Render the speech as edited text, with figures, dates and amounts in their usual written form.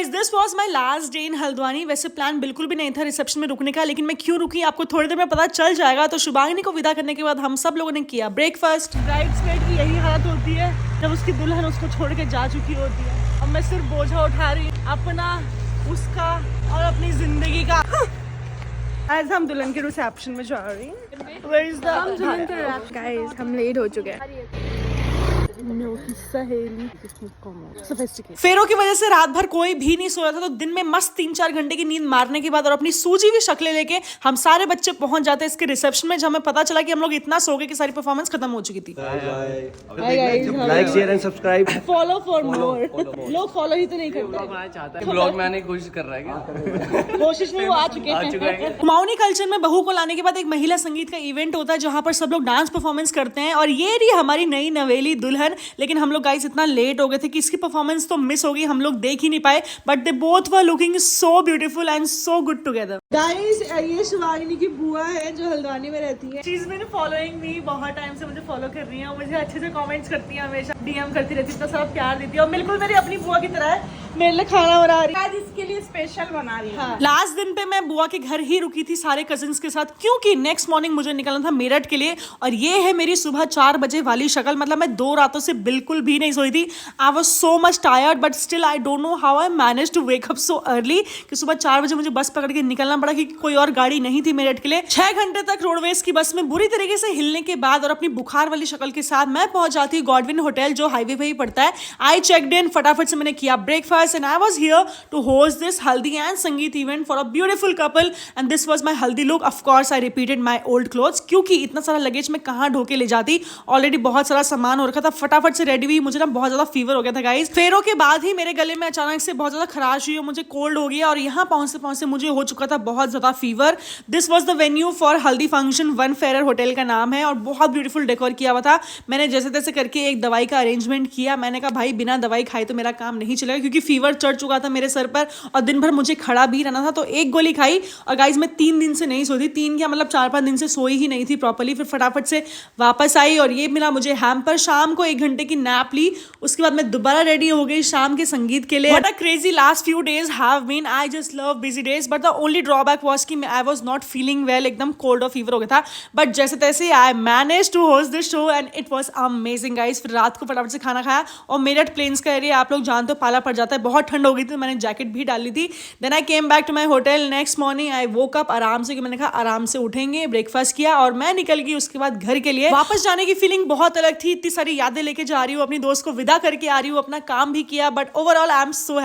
Guys, this was my last day in Haldwani. वैसे plan बिल्कुल भी नहीं था रिसेप्शन में रुकने का, लेकिन मैं क्यों रुकी आपको थोड़ी देर में पता चल जाएगा। तो शुभांगिनी को विदा करने के बाद हम सब लोगों ने किया ब्रेकफास्ट। ब्राइड्समेड की यही हालत होती है जब उसकी दुल्हन उसको छोड़ के जा चुकी होती है। अब मैं सिर्फ बोझा उठा रही हूँ अपना, उसका और अपनी जिंदगी का। आज हम दुल्हन के रिसेप्शन में जा रही हैं। गाइस हम लेट हो चुके हैं। फेरों की वजह से रात भर कोई भी नहीं सोया था, तो दिन में मस्त 3-4 घंटे की नींद मारने के बाद और अपनी सूजी हुई शक्लें लेके हम सारे बच्चे पहुंच जाते हैं इसके रिसेप्शन में, जहां हमें पता चला कि हम लोग इतना सो गए कि सारी परफॉर्मेंस खत्म हो चुकी थी। Like share and subscribe. Follow for more. लोग फॉलो ही तो नहीं करते। ब्लॉग में आने की कोशिश कर रहा है क्या? कोशिश में वो आ चुके हैं। कुमाऊनी कल्चर में बहू को लाने के बाद एक महिला संगीत का इवेंट होता है जहां पर सब लोग डांस परफॉर्मेंस करते हैं, और ये रही हमारी नई नवेली दुल्हन। लेकिन हम लोग गाइस इतना लेट हो गए थे कि इसकी परफॉर्मेंस तो मिस हो गई, हम लोग देख ही नहीं पाए, but they both were looking so beautiful and so good together. Guys ये शुभांगिनी की बुआ है जो हल्द्वानी में रहती है। She is been following me, बहुत टाइम से मुझे फॉलो कर रही है, मुझे अच्छे से कमेंट्स करती है, हमेशा डीएम करती रहती है, इतना सारा प्यार देती है और बिल्कुल मेरी अपनी बुआ की तरह है। मेरे लिए खाना बना रही है, आज इसके लिए स्पेशल बना रही है। हाँ। लास्ट दिन पे मैं बुआ के घर ही रुकी थी सारे कजिन्स के साथ, क्योंकि नेक्स्ट मॉर्निंग मुझे निकलना था मेरठ के लिए। और ये है मेरी सुबह 4 बजे वाली शक्ल, मतलब मैं 2 रातों से बिल्कुल भी नहीं सोई थी। I was so much tired, but still I don't know how I manage to wake up so early कि सुबह 4 बजे मुझे बस पकड़ के निकलना पड़ा, क्योंकि कोई और गाड़ी नहीं थी मेरठ के लिए। 6 घंटे तक रोडवेज की बस में बुरी तरीके से हिलने के बाद और अपनी बुखार वाली शक्ल के साथ मैं पहुंच जाती हूँ गॉडविन होटल, जो हाईवे पे ही पड़ता है। आई चेक्ड इन, फटाफट से मैंने किया breakfast and I was here to host this haldi and sangeet event for a beautiful couple, and this was my haldi look. Of course I repeated my old clothes, क्योंकि इतना सारा luggage मैं कहाँ ढोके ले जाती, ऑलरेडी बहुत सारा सामान हो रखा था। फटाफट से रेडी हुई, मुझे ना बहुत ज्यादा फीवर हो गया था गाइस। फेरों के बाद ही मेरे गले में अचानक से बहुत ज्यादा खराश हुई, मुझे कोल्ड हो गया और यहाँ पहुंचते पहुंचते मुझे हो चुका था बहुत ज्यादा fever. This was the venue for हल्दी फंक्शन, वन फेरर होटल का नाम है, और बहुत ब्यूटीफुल डेकोर किया हुआ था। मैंने जैसे तैसे करके एक दवाई का अरेंजमेंट किया। मैंने कहा भाई बिना दवाई खाए तो मेरा काम नहीं चलेगा, क्योंकि फीवर चढ़ चुका था मेरे सर पर और दिन भर मुझे खड़ा भी रहना था। तो एक गोली खाई और गाइज मैं 3 दिन से नहीं सोती, 3 क्या मतलब 4-5 दिन से सोई ही नहीं थी प्रॉपर्ली। फिर फटाफट से वापस आई और ये मिला मुझे हैम्पर। शाम को 1 घंटे की नैप ली, उसके बाद मैं दोबारा रेडी हो गई शाम के संगीत के लिए। What a crazy last few days have been. I just love busy days, but the only drawback was कि I was not feeling well, एकदम कोल्ड और फीवर हो गया था। बट जैसे तैसे I manage to host this show and it was amazing guys. फिर रात को फटाफट से खाना खाया, और मेरठ प्लेन्स का एरिया आप लोग जानते हो, पाला पड़ जाता है, बहुत ठंड हो गई थी, मैंने जैकेट भी डाली थी। Then I came back to my hotel. Next morning I woke up आराम से, कि मैंने कहा आराम से उठेंगे, ब्रेकफास्ट किया और मैं निकल गई उसके बाद घर के लिए। वापस जाने की फीलिंग बहुत अलग थी, इतनी सारी यादें लेके जा रही हूँ, अपनी दोस्त को विदा करके आ रही हूँ, अपना काम भी किया, but overall I am so